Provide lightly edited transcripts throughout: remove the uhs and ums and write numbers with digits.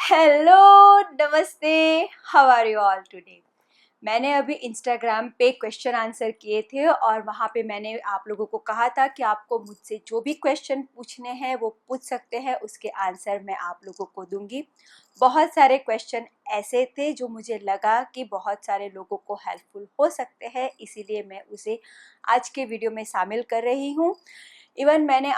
Hello, नमस्ते, how are you all today. मैंने अभी इंस्टाग्राम पे क्वेश्चन आंसर किए थे और वहाँ पे मैंने आप लोगों को कहा था कि आपको मुझसे जो भी क्वेश्चन पूछने हैं वो पूछ सकते हैं, उसके आंसर मैं आप लोगों को दूंगी। बहुत सारे क्वेश्चन ऐसे थे जो मुझे लगा कि बहुत सारे लोगों को हेल्पफुल हो सकते हैं, इसीलिए मैं उसे आज के वीडियो में शामिल कर रही हूँ। इवन मैंने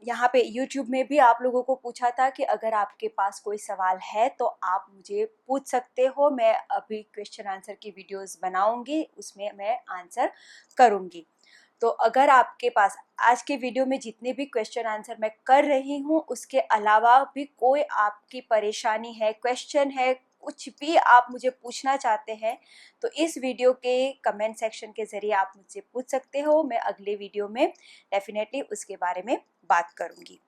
यहाँ पे यूट्यूब में भी आप लोगों को पूछा था कि अगर आपके पास कोई सवाल है तो आप मुझे पूछ सकते हो। मैं अभी क्वेश्चन आंसर की वीडियोस बनाऊंगी, उसमें मैं आंसर करूंगी। तो अगर आपके पास आज के वीडियो में जितने भी क्वेश्चन आंसर मैं कर रही हूँ उसके अलावा भी कोई आपकी परेशानी है, क्वेश्चन है, कुछ भी आप मुझे पूछना चाहते हैं तो इस वीडियो के कमेंट सेक्शन के ज़रिए आप मुझसे पूछ सकते हो। मैं अगले वीडियो में डेफिनेटली उसके बारे में बात करूँगी।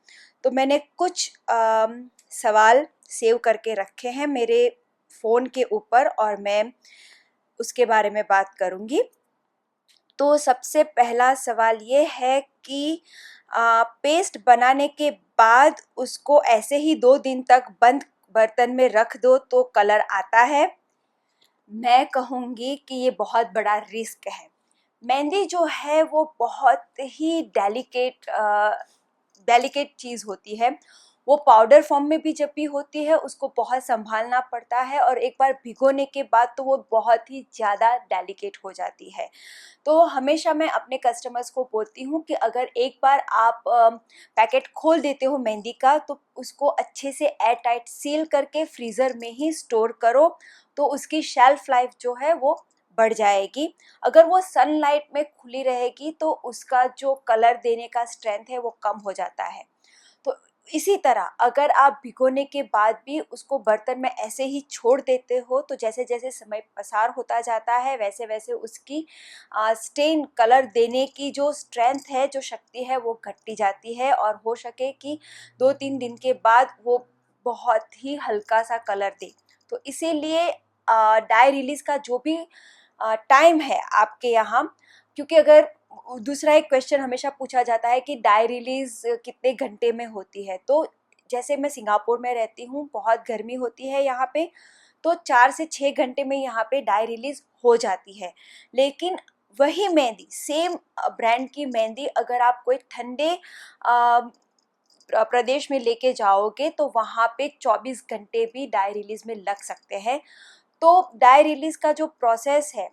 तो मैंने कुछ सवाल सेव करके रखे हैं मेरे फ़ोन के ऊपर और मैं उसके बारे में बात करूँगी। तो सबसे पहला सवाल ये है कि पेस्ट बनाने के बाद उसको ऐसे ही 2 दिन तक बंद बर्तन में रख दो तो कलर आता है। मैं कहूँगी कि ये बहुत बड़ा रिस्क है। मेहंदी जो है वो बहुत ही डेलिकेट चीज़ होती है। वो पाउडर फॉर्म में भी जब भी होती है उसको बहुत संभालना पड़ता है और एक बार भिगोने के बाद तो वो बहुत ही ज़्यादा डेलिकेट हो जाती है। तो हमेशा मैं अपने कस्टमर्स को बोलती हूँ कि अगर एक बार आप पैकेट खोल देते हो मेहंदी का तो उसको अच्छे से एयर टाइट सील करके फ्रीज़र में ही स्टोर करो, तो उसकी शेल्फ लाइफ जो है वो बढ़ जाएगी। अगर वो सनलाइट में खुली रहेगी तो उसका जो कलर देने का स्ट्रेंथ है वो कम हो जाता है। तो इसी तरह अगर आप भिगोने के बाद भी उसको बर्तन में ऐसे ही छोड़ देते हो तो जैसे जैसे समय पसार होता जाता है वैसे वैसे उसकी स्टेन कलर देने की जो स्ट्रेंथ है, जो शक्ति है वो घटती जाती है और हो सके कि 2-3 दिन के बाद वो बहुत ही हल्का सा कलर दे। तो इसीलिए डाई रिलीज़ का जो भी टाइम है आपके यहाँ, क्योंकि अगर दूसरा एक क्वेश्चन हमेशा पूछा जाता है कि डाई रिलीज़ कितने घंटे में होती है, तो जैसे मैं सिंगापुर में रहती हूँ, बहुत गर्मी होती है यहाँ पे, तो 4 से 6 घंटे में यहाँ पे डाई रिलीज़ हो जाती है। लेकिन वही मेहंदी, सेम ब्रांड की मेहंदी अगर आप कोई ठंडे प्रदेश में लेके जाओगे तो वहाँ पे 24 घंटे भी डाई रिलीज़ में लग सकते हैं। तो डाई रिलीज़ का जो प्रोसेस है,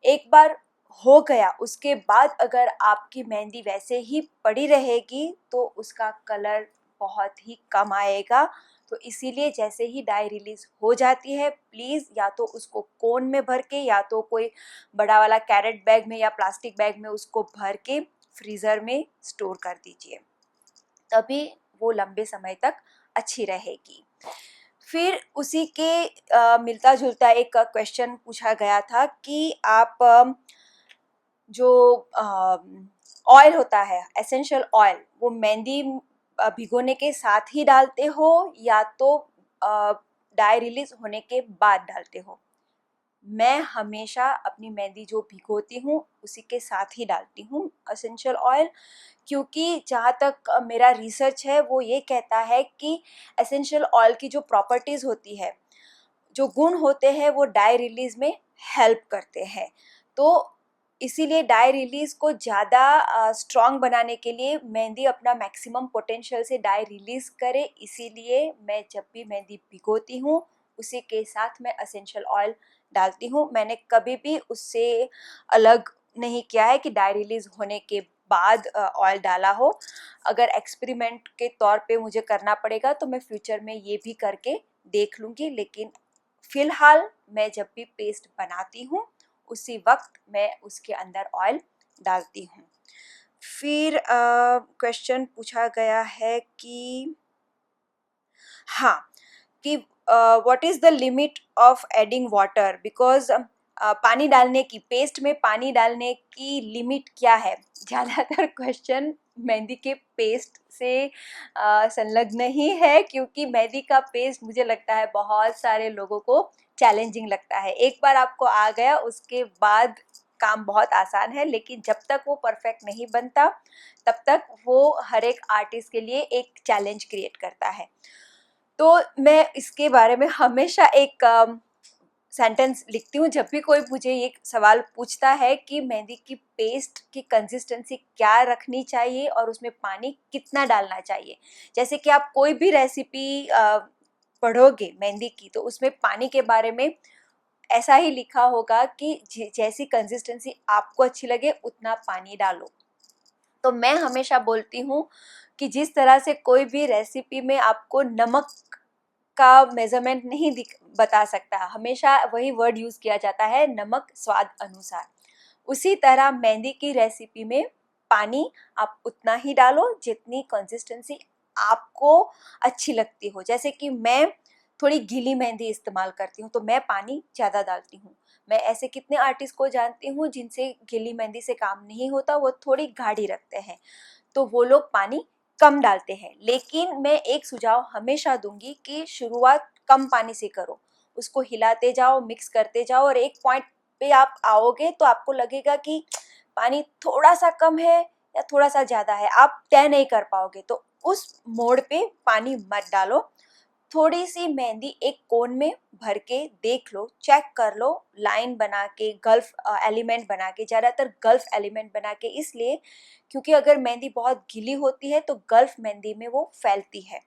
एक बार हो गया उसके बाद अगर आपकी मेहंदी वैसे ही पड़ी रहेगी तो उसका कलर बहुत ही कम आएगा। तो इसीलिए जैसे ही डाई रिलीज़ हो जाती है प्लीज़ या तो उसको कोन में भर के या तो कोई बड़ा वाला कैरेट बैग में या प्लास्टिक बैग में उसको भर के फ्रीज़र में स्टोर कर दीजिए, तभी वो लंबे समय तक अच्छी रहेगी। फिर उसी के मिलता जुलता एक क्वेश्चन पूछा गया था कि आप जो ऑयल होता है, एसेंशियल ऑयल, वो मेहंदी भिगोने के साथ ही डालते हो या तो डाई रिलीज होने के बाद डालते हो। मैं हमेशा अपनी मेहंदी जो भिगोती हूँ उसी के साथ ही डालती हूँ एसेंशियल ऑयल, क्योंकि जहाँ तक मेरा रिसर्च है वो ये कहता है कि एसेंशियल ऑयल की जो प्रॉपर्टीज़ होती है, जो गुण होते हैं, वो डाई रिलीज़ में हेल्प करते हैं। तो इसीलिए डाई रिलीज़ को ज़्यादा स्ट्रॉन्ग बनाने के लिए मेहंदी अपना मैक्सिमम पोटेंशियल से डाई रिलीज़ करे, इसीलिए मैं जब भी मेहंदी भिगोती हूँ उसी के साथ मैं एसेंशियल ऑयल डालती हूँ। मैंने कभी भी उससे अलग नहीं किया है कि डाई रिलीज़ होने के बाद ऑयल डाला हो। अगर एक्सपेरिमेंट के तौर पे मुझे करना पड़ेगा तो मैं फ्यूचर में ये भी करके देख लूँगी, लेकिन फ़िलहाल मैं जब भी पेस्ट बनाती हूँ उसी वक्त मैं उसके अंदर ऑयल डालती हूँ। फिर क्वेश्चन पूछा गया है कि हाँ, कि what is the limit of adding water, because पानी डालने की, पेस्ट में पानी डालने की लिमिट क्या है। ज़्यादातर क्वेश्चन मेहंदी के पेस्ट से संलग्न ही है, क्योंकि मेहंदी का पेस्ट मुझे लगता है बहुत सारे लोगों को चैलेंजिंग लगता है। एक बार आपको आ गया उसके बाद काम बहुत आसान है, लेकिन जब तक वो परफेक्ट नहीं बनता तब तक वो हर एक आर्टिस्ट के लिए एक चैलेंज क्रिएट करता है। तो मैं इसके बारे में हमेशा एक सेंटेंस लिखती हूँ जब भी कोई मुझे ये सवाल पूछता है कि मेहंदी की पेस्ट की कंसिस्टेंसी क्या रखनी चाहिए और उसमें पानी कितना डालना चाहिए। जैसे कि आप कोई भी रेसिपी पढ़ोगे मेहंदी की, तो उसमें पानी के बारे में ऐसा ही लिखा होगा कि जैसी कंसिस्टेंसी आपको अच्छी लगे उतना पानी डालो। तो मैं हमेशा बोलती हूँ कि जिस तरह से कोई भी रेसिपी में आपको नमक का मेजरमेंट नहीं बता सकता, हमेशा वही वर्ड यूज किया जाता है, नमक स्वाद अनुसार। उसी तरह मेहंदी की रेसिपी में पानी आप उतना ही डालो जितनी कंसिस्टेंसी आपको अच्छी लगती हो। जैसे कि मैं थोड़ी गीली मेहंदी इस्तेमाल करती हूँ तो मैं पानी ज़्यादा डालती हूँ। मैं ऐसे कितने आर्टिस्ट को जानती हूँ जिनसे गीली मेहंदी से काम नहीं होता, वो थोड़ी गाढ़ी रखते हैं, तो वो लोग पानी कम डालते हैं। लेकिन मैं एक सुझाव हमेशा दूंगी कि शुरुआत कम पानी से करो, उसको हिलाते जाओ, मिक्स करते जाओ, और एक पॉइंट पे आप आओगे तो आपको लगेगा कि पानी थोड़ा सा कम है या थोड़ा सा ज़्यादा है, आप तय नहीं कर पाओगे। तो उस मोड़ पे पानी मत डालो। थोड़ी सी मेहंदी एक कोन में भर के देख लो, चेक कर लो, लाइन बना के, गल्फ एलिमेंट बना के। ज़्यादातर गल्फ एलिमेंट बना के इसलिए क्योंकि अगर मेहंदी बहुत गीली होती है तो गल्फ मेहंदी में वो फैलती है।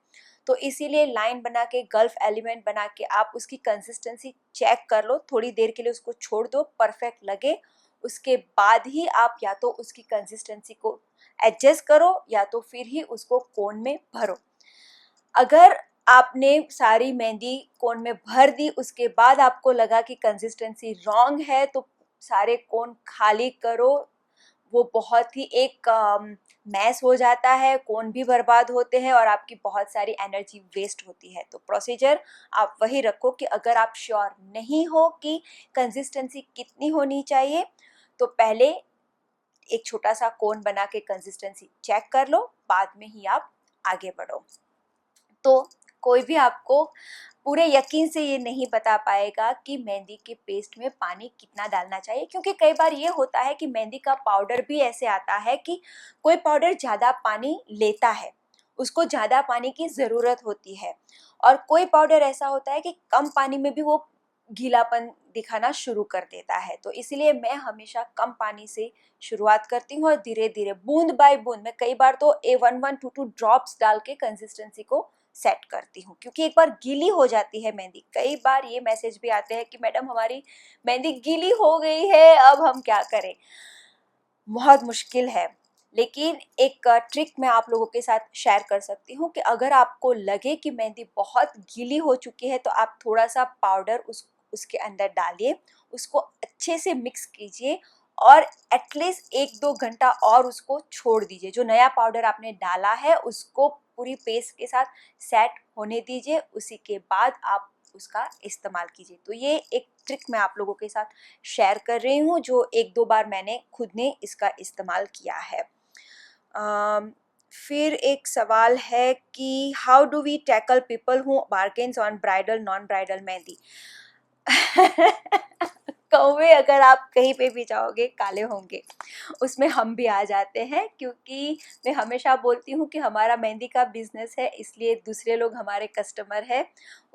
तो इसीलिए लाइन बना के, गल्फ एलिमेंट बना के आप उसकी कंसिस्टेंसी चेक कर लो, थोड़ी देर के लिए उसको छोड़ दो, परफेक्ट लगे उसके बाद ही आप या तो उसकी कंसिस्टेंसी को एडजस्ट करो या तो फिर ही उसको कोन में भरो। अगर आपने सारी मेहंदी कोन में भर दी, उसके बाद आपको लगा कि कंसिस्टेंसी रॉन्ग है, तो सारे कोन खाली करो। वो बहुत ही एक मैस हो जाता है, कोन भी बर्बाद होते हैं और आपकी बहुत सारी एनर्जी वेस्ट होती है। तो प्रोसीजर आप वही रखो कि अगर आप श्योर नहीं हो कि कंसिस्टेंसी कितनी होनी चाहिए, तो पहले एक छोटा सा कोन बना के कंसिस्टेंसी चेक कर लो, बाद में ही आप आगे बढ़ो। तो कोई भी आपको पूरे यकीन से ये नहीं बता पाएगा कि मेहंदी के पेस्ट में पानी कितना डालना चाहिए, क्योंकि कई बार ये होता है कि मेहंदी का पाउडर भी ऐसे आता है कि कोई पाउडर ज़्यादा पानी लेता है, उसको ज़्यादा पानी की ज़रूरत होती है, और कोई पाउडर ऐसा होता है कि कम पानी में भी वो गीलापन दिखाना शुरू कर देता है। तो इसलिए मैं हमेशा कम पानी से शुरुआत करती हूँ और धीरे धीरे बूंद बाय बूंद, मैं कई बार तो 1-1, 2-2 ड्रॉप्स डाल के कंसिस्टेंसी को सेट करती हूँ, क्योंकि एक बार गीली हो जाती है मेहंदी। कई बार ये मैसेज भी आते हैं कि मैडम हमारी मेहंदी गीली हो गई है, अब हम क्या करें। बहुत मुश्किल है, लेकिन एक ट्रिक मैं आप लोगों के साथ शेयर कर सकती हूँ कि अगर आपको लगे कि मेहंदी बहुत गीली हो चुकी है तो आप थोड़ा सा पाउडर उसके अंदर डालिए, उसको अच्छे से मिक्स कीजिए और एटलीस्ट 1-2 घंटा और उसको छोड़ दीजिए। जो नया पाउडर आपने डाला है उसको पूरी पेस्ट के साथ सेट होने दीजिए, उसी के बाद आप उसका इस्तेमाल कीजिए। तो ये एक ट्रिक मैं आप लोगों के साथ शेयर कर रही हूँ जो 1-2 बार मैंने खुद ने इसका इस्तेमाल किया है। फिर एक सवाल है कि how do we tackle people who bargains on bridal non bridal mehndi. कौवे अगर आप कहीं पे भी जाओगे काले होंगे, उसमें हम भी आ जाते हैं, क्योंकि मैं हमेशा बोलती हूँ कि हमारा मेहंदी का बिजनेस है, इसलिए दूसरे लोग हमारे कस्टमर है,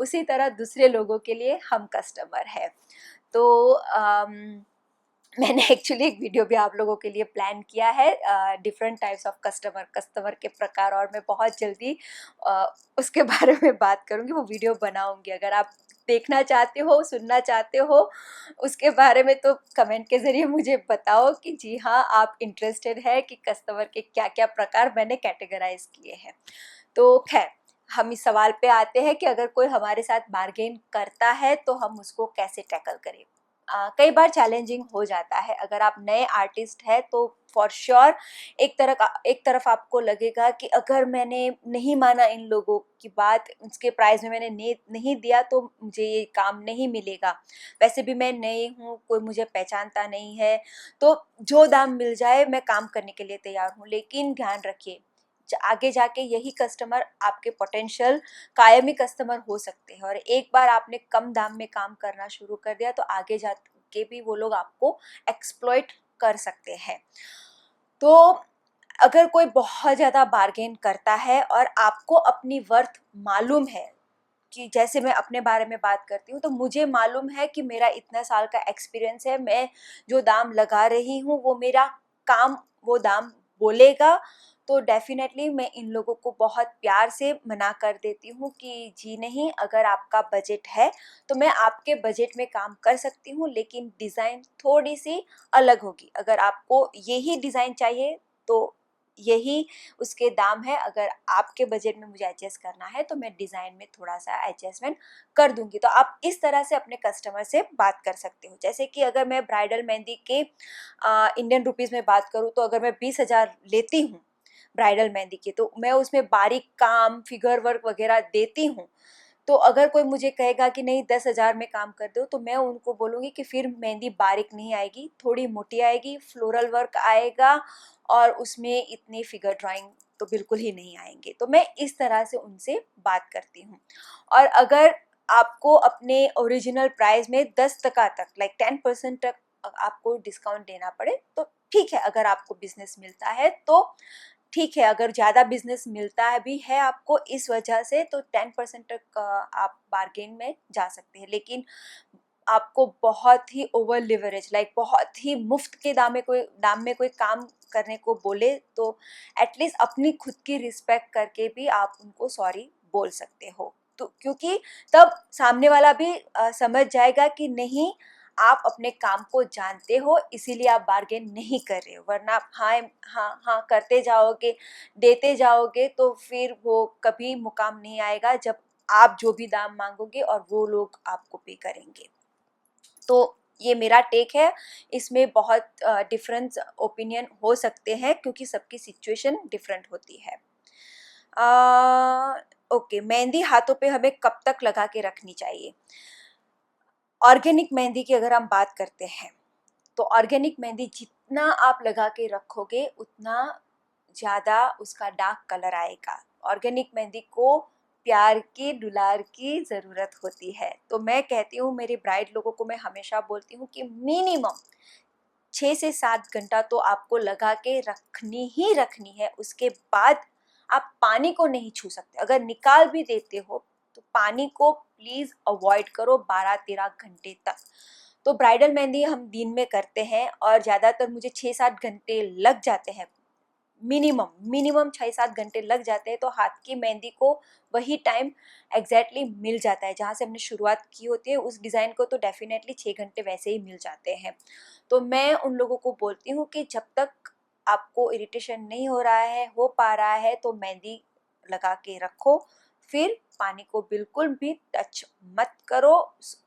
उसी तरह दूसरे लोगों के लिए हम कस्टमर है। तो मैंने एक्चुअली एक वीडियो भी आप लोगों के लिए प्लान किया है, डिफरेंट टाइप्स ऑफ कस्टमर के प्रकार, और मैं बहुत जल्दी उसके बारे में बात करूँगी, वो वीडियो बनाऊँगी। अगर आप देखना चाहते हो, सुनना चाहते हो उसके बारे में, तो कमेंट के ज़रिए मुझे बताओ कि जी हाँ, आप इंटरेस्टेड है कि कस्टमर के क्या क्या प्रकार मैंने कैटेगराइज किए हैं। तो खैर, हम इस सवाल पे आते हैं कि अगर कोई हमारे साथ बार्गेन करता है तो हम उसको कैसे टैकल करें। कई बार चैलेंजिंग हो जाता है। अगर आप नए आर्टिस्ट हैं तो फॉर श्योर एक तरफ आपको लगेगा कि अगर मैंने नहीं माना इन लोगों की बात, उसके प्राइस में मैंने नहीं दिया तो मुझे ये काम नहीं मिलेगा। वैसे भी मैं नई हूँ, कोई मुझे पहचानता नहीं है, तो जो दाम मिल जाए मैं काम करने के लिए तैयार हूँ। लेकिन ध्यान रखिए, आगे जाके यही कस्टमर आपके पोटेंशियल कायमी कस्टमर हो सकते हैं, और एक बार आपने कम दाम में काम करना शुरू कर दिया तो आगे जाके भी वो लोग आपको एक्सप्लॉइट कर सकते हैं। तो अगर कोई बहुत ज़्यादा बार्गेन करता है और आपको अपनी वर्थ मालूम है, कि जैसे मैं अपने बारे में बात करती हूँ, तो मुझे मालूम है कि मेरा इतना साल का एक्सपीरियंस है, मैं जो दाम लगा रही हूँ वो मेरा काम वो दाम बोलेगा। तो डेफ़िनेटली मैं इन लोगों को बहुत प्यार से मना कर देती हूँ कि जी नहीं, अगर आपका बजट है तो मैं आपके बजट में काम कर सकती हूँ, लेकिन डिज़ाइन थोड़ी-सी अलग होगी। अगर आपको यही डिज़ाइन चाहिए तो यही उसके दाम है, अगर आपके बजट में मुझे एडजस्ट करना है तो मैं डिज़ाइन में थोड़ा-सा एडजस्टमेंट कर दूँगी। तो आप इस तरह से अपने कस्टमर से बात कर सकते हो। जैसे कि अगर मैं ब्राइडल मेहंदी के इंडियन रुपीज़ में बात करूँ, तो अगर मैं 20,000 लेती हूँ ब्राइडल मेहंदी की, तो मैं उसमें बारीक काम, फिगर वर्क वगैरह देती हूँ। तो अगर कोई मुझे कहेगा कि नहीं 10,000 में काम कर दो, तो मैं उनको बोलूँगी कि फिर मेहंदी बारीक नहीं आएगी, थोड़ी मोटी आएगी, फ्लोरल वर्क आएगा और उसमें इतनी फिगर ड्राइंग तो बिल्कुल ही नहीं आएंगे। तो मैं इस तरह से उनसे बात करती हूँ। और अगर आपको अपने ओरिजिनल प्राइस में 10% तक, लाइक 10% तक आपको डिस्काउंट देना पड़े तो ठीक है। अगर आपको बिजनेस मिलता है तो ठीक है, अगर ज़्यादा बिजनेस मिलता है भी है आपको इस वजह से, तो 10% तक आप बार्गेन में जा सकते हैं। लेकिन आपको बहुत ही ओवर लिवरेज, लाइक बहुत ही मुफ्त के दाम में कोई काम करने को बोले, तो एटलीस्ट अपनी खुद की रिस्पेक्ट करके भी आप उनको सॉरी बोल सकते हो। तो क्योंकि तब सामने वाला भी समझ जाएगा कि नहीं, आप अपने काम को जानते हो, इसीलिए आप बार्गेन नहीं कर रहे हो। वरना आप हाँ हाँ हाँ करते जाओगे, देते जाओगे, तो फिर वो कभी मुकाम नहीं आएगा जब आप जो भी दाम मांगोगे और वो लोग आपको पे करेंगे। तो ये मेरा टेक है। इसमें बहुत डिफरेंस ओपिनियन हो सकते हैं क्योंकि सबकी सिचुएशन डिफरेंट होती है। ओके, मेहंदी हाथों पे हमें कब तक लगा के रखनी चाहिए? ऑर्गेनिक मेहंदी की अगर हम बात करते हैं, तो ऑर्गेनिक मेहंदी जितना आप लगा के रखोगे उतना ज़्यादा उसका डार्क कलर आएगा। ऑर्गेनिक मेहंदी को प्यार की, दुलार की ज़रूरत होती है। तो मैं कहती हूँ, मेरे ब्राइड लोगों को मैं हमेशा बोलती हूँ कि मिनिमम 6 से 7 घंटा तो आपको लगा के रखनी ही रखनी है। उसके बाद आप पानी को नहीं छू सकते। अगर निकाल भी देते हो तो पानी को प्लीज़ अवॉइड करो 12-13 घंटे तक। तो ब्राइडल मेहंदी हम दिन में करते हैं और ज़्यादातर मुझे 6-7 घंटे लग जाते हैं। मिनिमम 6-7 घंटे लग जाते हैं। तो हाथ की मेहंदी को वही टाइम एग्जैक्टली मिल जाता है जहाँ से हमने शुरुआत की होती है। उस डिज़ाइन को तो डेफिनेटली 6 घंटे वैसे ही मिल जाते हैं। तो मैं उन लोगों को बोलती हूँ कि जब तक आपको इरिटेशन नहीं हो रहा है, हो पा रहा है, तो मेहंदी लगा के रखो। फिर पानी को बिल्कुल भी टच मत करो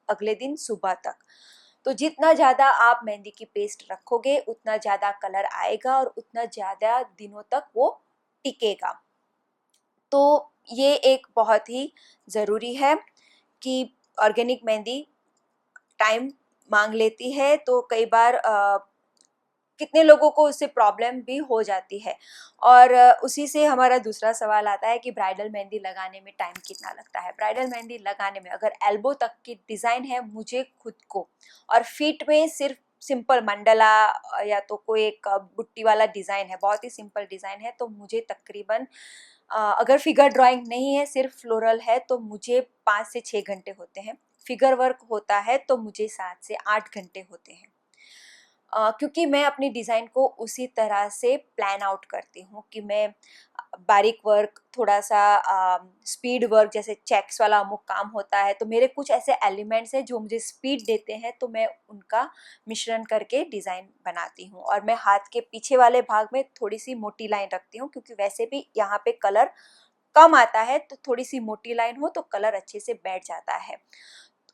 अगले दिन सुबह तक। तो जितना ज़्यादा आप मेहंदी की पेस्ट रखोगे उतना ज़्यादा कलर आएगा और उतना ज़्यादा दिनों तक वो टिकेगा। तो ये एक बहुत ही ज़रूरी है कि ऑर्गेनिक मेहंदी टाइम मांग लेती है। तो कई बार कितने लोगों को उससे प्रॉब्लम भी हो जाती है। और उसी से हमारा दूसरा सवाल आता है कि ब्राइडल मेहंदी लगाने में टाइम कितना लगता है? ब्राइडल मेहंदी लगाने में अगर एल्बो तक की डिज़ाइन है मुझे खुद को, और फीट में सिर्फ सिंपल मंडला या तो कोई एक बुट्टी वाला डिज़ाइन है, बहुत ही सिंपल डिज़ाइन है, तो मुझे तकरीबन अगर फिगर ड्राइंग नहीं है, सिर्फ फ्लोरल है, तो मुझे 5 से 6 घंटे होते हैं। फिगर वर्क होता है तो मुझे 7 से 8 घंटे होते हैं। क्योंकि मैं अपनी डिज़ाइन को उसी तरह से प्लान आउट करती हूँ कि मैं बारीक वर्क, थोड़ा-सा स्पीड वर्क, जैसे चेक्स वाला अमुक काम होता है, तो मेरे कुछ ऐसे एलिमेंट्स हैं जो मुझे स्पीड देते हैं, तो मैं उनका मिश्रण करके डिज़ाइन बनाती हूँ। और मैं हाथ के पीछे वाले भाग में थोड़ी-सी मोटी लाइन रखती हूँ क्योंकि वैसे भी यहाँ पे कलर कम आता है, तो थोड़ी-सी मोटी लाइन हो तो कलर अच्छे से बैठ जाता है।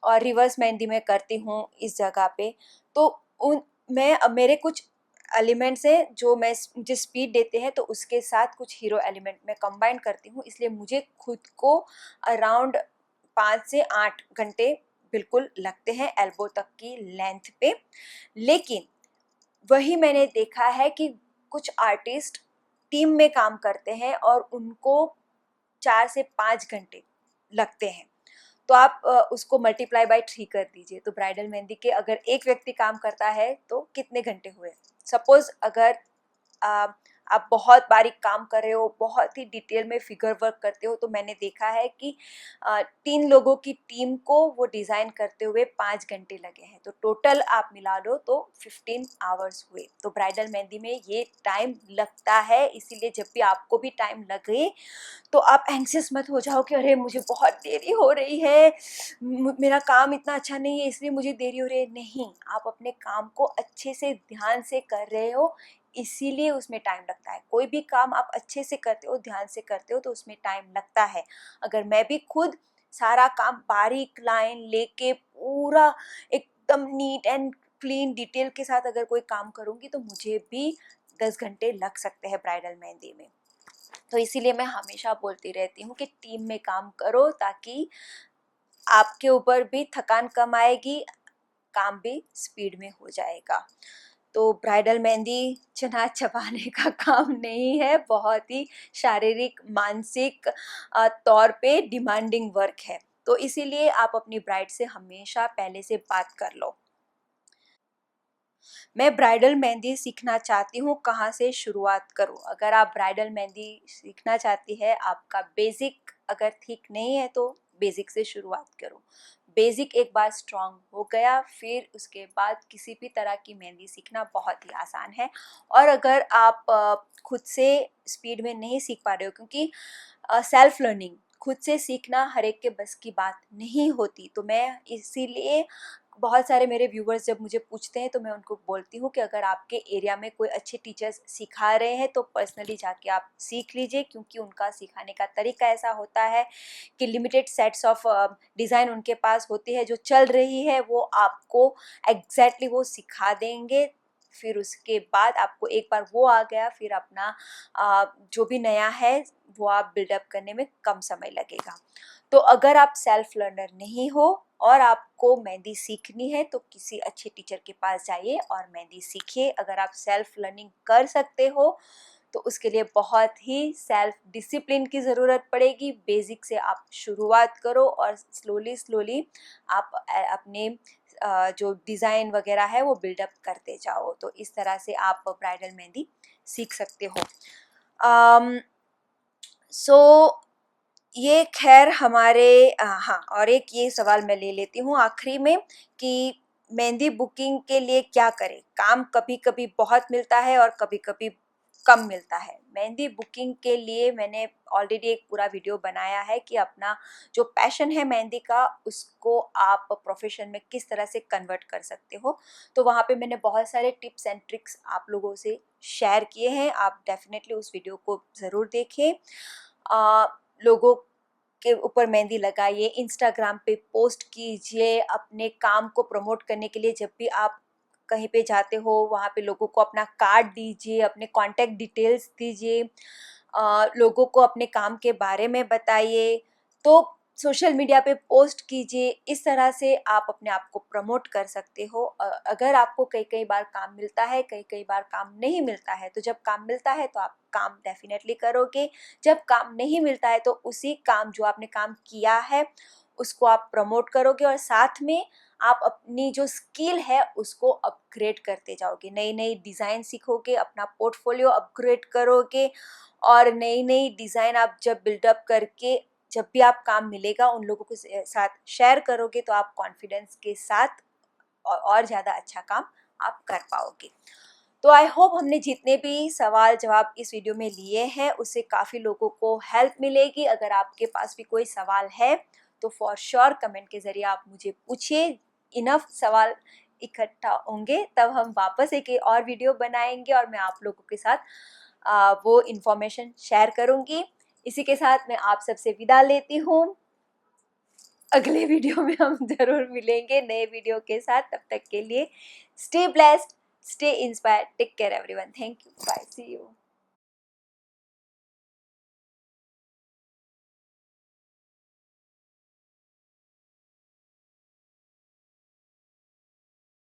और रिवर्स मेहंदी मैं करती हूँ इस जगह पे। तो उन मैं मेरे कुछ एलिमेंट्स हैं जो मुझे स्पीड देते हैं, तो उसके साथ कुछ हीरो एलिमेंट मैं कंबाइन करती हूँ, इसलिए मुझे खुद को अराउंड 5 से 8 घंटे बिल्कुल लगते हैं एल्बो तक की लेंथ पे। लेकिन वही मैंने देखा है कि कुछ आर्टिस्ट टीम में काम करते हैं और उनको 4 से 5 घंटे लगते हैं। तो आप उसको मल्टीप्लाई बाय 3 कर दीजिए। तो ब्राइडल मेहंदी के अगर एक व्यक्ति काम करता है तो कितने घंटे हुए? सपोज़ अगर आप बहुत बारीक काम कर रहे हो, बहुत ही डिटेल में फिगर वर्क करते हो, तो मैंने देखा है कि 3 लोगों की टीम को वो डिज़ाइन करते हुए 5 घंटे लगे हैं। तो टोटल आप मिला लो तो 15 आवर्स हुए। तो ब्राइडल मेहंदी में ये टाइम लगता है, इसीलिए जब भी आपको भी टाइम लगे तो आप एंग्जियस मत हो जाओ कि अरे मुझे बहुत देरी हो रही है, मेरा काम इतना अच्छा नहीं है इसलिए मुझे देरी हो रही है। नहीं, आप अपने काम को अच्छे से ध्यान से कर रहे हो, इसीलिए उसमें टाइम लगता है। कोई भी काम आप अच्छे से करते हो, ध्यान से करते हो, तो उसमें टाइम लगता है। अगर मैं भी खुद सारा काम बारीक लाइन लेके पूरा एकदम नीट एंड क्लीन डिटेल के साथ अगर कोई काम करूँगी तो मुझे भी 10 घंटे लग सकते हैं ब्राइडल मेहंदी में। तो इसीलिए मैं हमेशा बोलती रहती हूँ कि टीम में काम करो, ताकि आपके ऊपर भी थकान कम आएगी, काम भी स्पीड में हो जाएगा। तो ब्राइडल मेहंदी चना चबाने का काम नहीं है, बहुत ही शारीरिक मानसिक तौर पे डिमांडिंग वर्क है। तो इसीलिए आप अपनी ब्राइड से हमेशा पहले से बात कर लो। मैं ब्राइडल मेहंदी सीखना चाहती हूँ, कहाँ से शुरुआत करूँ? अगर आप ब्राइडल मेहंदी सीखना चाहती है, आपका बेसिक अगर ठीक नहीं है तो बेसिक से शुरुआत करो। बेसिक एक बार स्ट्रांग हो गया, फिर उसके बाद किसी भी तरह की मेहंदी सीखना बहुत ही आसान है। और अगर आप खुद से स्पीड में नहीं सीख पा रहे हो, क्योंकि सेल्फ लर्निंग खुद से सीखना हर एक के बस की बात नहीं होती, तो मैं इसीलिए बहुत सारे मेरे व्यूवर्स जब मुझे पूछते हैं तो मैं उनको बोलती हूँ कि अगर आपके एरिया में कोई अच्छे टीचर्स सिखा रहे हैं तो पर्सनली जाके आप सीख लीजिए, क्योंकि उनका सिखाने का तरीका ऐसा होता है कि लिमिटेड सेट्स ऑफ डिज़ाइन उनके पास होती है जो चल रही है, वो आपको एग्जैक्टली वो सिखा देंगे। फिर उसके बाद आपको एक बार वो आ गया, फिर अपना जो भी नया है वो आप बिल्डअप करने में कम समय लगेगा। तो अगर आप सेल्फ लर्नर नहीं हो और आपको मेहंदी सीखनी है तो किसी अच्छे टीचर के पास जाइए और मेहंदी सीखिए। अगर आप सेल्फ लर्निंग कर सकते हो तो उसके लिए बहुत ही सेल्फ डिसिप्लिन की ज़रूरत पड़ेगी। बेसिक से आप शुरुआत करो और स्लोली स्लोली आप अपने जो डिज़ाइन वगैरह है वो बिल्डअप करते जाओ। तो इस तरह से आप ब्राइडल मेहंदी सीख सकते हो। सो ये खैर हमारे हाँ, और एक ये सवाल मैं ले लेती हूँ आखिरी में कि मेहंदी बुकिंग के लिए क्या करें? काम कभी कभी बहुत मिलता है और कभी कभी कम मिलता है। मेहंदी बुकिंग के लिए मैंने ऑलरेडी एक पूरा वीडियो बनाया है कि अपना जो पैशन है मेहंदी का, उसको आप प्रोफेशन में किस तरह से कन्वर्ट कर सकते हो। तो वहाँ पे मैंने बहुत सारे टिप्स एंड ट्रिक्स आप लोगों से शेयर किए हैं, आप डेफिनेटली उस वीडियो को ज़रूर देखें। लोगों के ऊपर मेहंदी लगाइए, इंस्टाग्राम पे पोस्ट कीजिए, अपने काम को प्रमोट करने के लिए जब भी आप कहीं पे जाते हो वहाँ पे लोगों को अपना कार्ड दीजिए, अपने कॉन्टैक्ट डिटेल्स दीजिए, लोगों को अपने काम के बारे में बताइए। तो सोशल मीडिया पे पोस्ट कीजिए, इस तरह से आप अपने आप को प्रमोट कर सकते हो। अगर आपको कई कई बार काम मिलता है, कई कई बार काम नहीं मिलता है, तो जब काम मिलता है तो आप काम डेफिनेटली करोगे। जब काम नहीं मिलता है तो उसी काम जो आपने काम किया है उसको आप प्रमोट करोगे, और साथ में आप अपनी जो स्किल है उसको अपग्रेड करते जाओगे। नई नई डिज़ाइन सीखोगे, अपना पोर्टफोलियो अपग्रेड करोगे, और नई नई डिज़ाइन आप जब बिल्डअप करके जब भी आप काम मिलेगा उन लोगों के साथ शेयर करोगे तो आप कॉन्फिडेंस के साथ और ज़्यादा अच्छा काम आप कर पाओगे। तो आई होप हमने जितने भी सवाल जवाब इस वीडियो में लिए हैं उससे काफ़ी लोगों को हेल्प मिलेगी। अगर आपके पास भी कोई सवाल है तो फॉर श्योर कमेंट के ज़रिए आप मुझे पूछिए। इनफ सवाल इकट्ठा होंगे तब हम वापस एक और वीडियो बनाएंगे और मैं आप लोगों के साथ वो इन्फॉर्मेशन शेयर करूँगी। इसी के साथ मैं आप सबसे विदा लेती हूँ। अगले वीडियो में हम ज़रूर मिलेंगे नए वीडियो के साथ। तब तक के लिए stay blessed, stay inspired, take care everyone. Thank you, bye, see you.